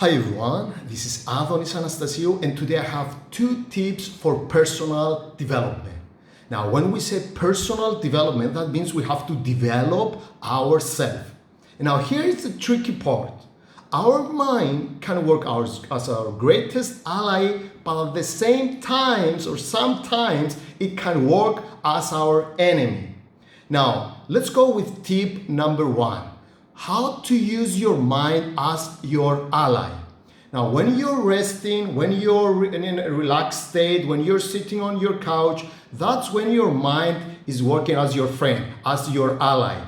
Hi everyone, this is Adonis and today I have 2 tips for personal development. Now, when we say personal development, that means we have to develop ourselves. Now, here is the tricky part. Our mind can work as our greatest ally, but at the same times or sometimes it can work as our enemy. Now, let's go with tip number 1. How to use your mind as your ally. Now, when you're resting, when you're in a relaxed state, when you're sitting on your couch, that's when your mind is working as your friend, as your ally.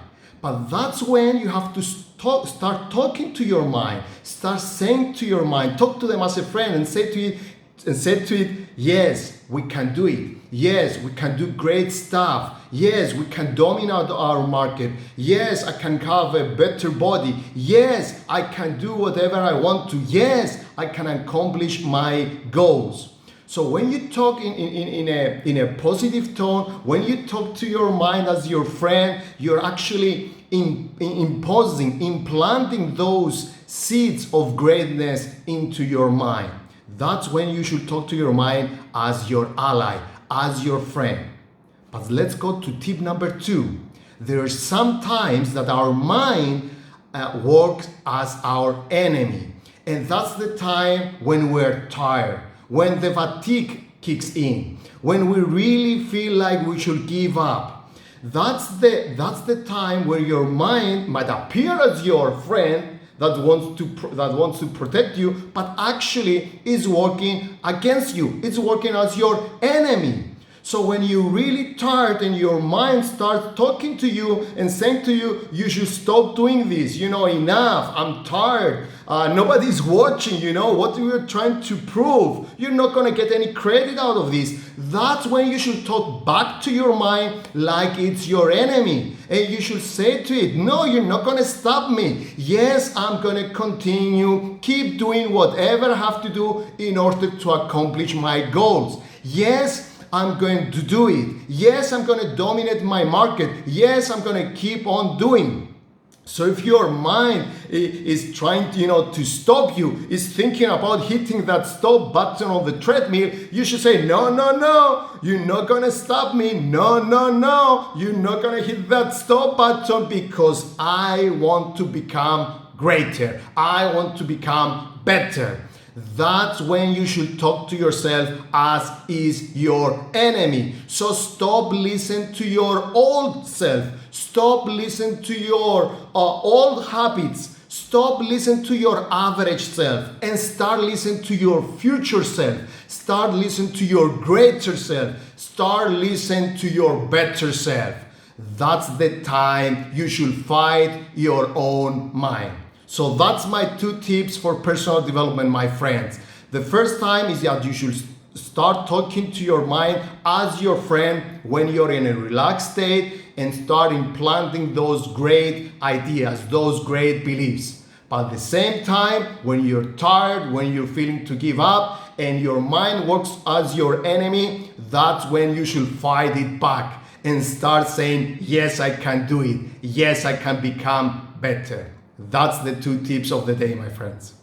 But that's when you have to start talking to your mind, start saying to your mind, talk to them as a friend and say to it, yes, we can do it. Yes, we can do great stuff. Yes, we can dominate our market. Yes, I can have a better body. Yes, I can do whatever I want to. Yes, I can accomplish my goals. So when you talk in a positive tone, when you talk to your mind as your friend, you're actually implanting those seeds of greatness into your mind. That's when you should talk to your mind as your ally, as your friend. But let's go to tip number 2. There are some times that our mind works as our enemy. And that's the time when we're tired, when the fatigue kicks in, when we really feel like we should give up. That's the time where your mind might appear as your friend that wants to protect you, but actually is working against you. It's working as your enemy. So when you're really tired and your mind starts talking to you and saying to you, you should stop doing this, enough, I'm tired, nobody's watching, what you're trying to prove, you're not going to get any credit out of this. That's when you should talk back to your mind like it's your enemy. And you should say to it, no, you're not going to stop me. Yes, I'm going to continue, keep doing whatever I have to do in order to accomplish my goals. Yes, I'm going to do it. Yes, I'm going to dominate my market. Yes, I'm going to keep on doing. So if your mind is trying to stop you, is thinking about hitting that stop button on the treadmill, you should say, no, you're not going to stop me. No, you're not going to hit that stop button because I want to become greater. I want to become better. That's when you should talk to yourself as is your enemy. So stop listening to your old self. Stop listening to your old habits. Stop listening to your average self and start listening to your future self. Start listening to your greater self. Start listening to your better self. That's the time you should fight your own mind. So that's my 2 tips for personal development, my friends. The first time is that you should start talking to your mind as your friend when you're in a relaxed state and start implanting those great ideas, those great beliefs. But at the same time, when you're tired, when you're feeling to give up and your mind works as your enemy, that's when you should fight it back and start saying, yes, I can do it. Yes, I can become better. That's the 2 tips of the day, my friends.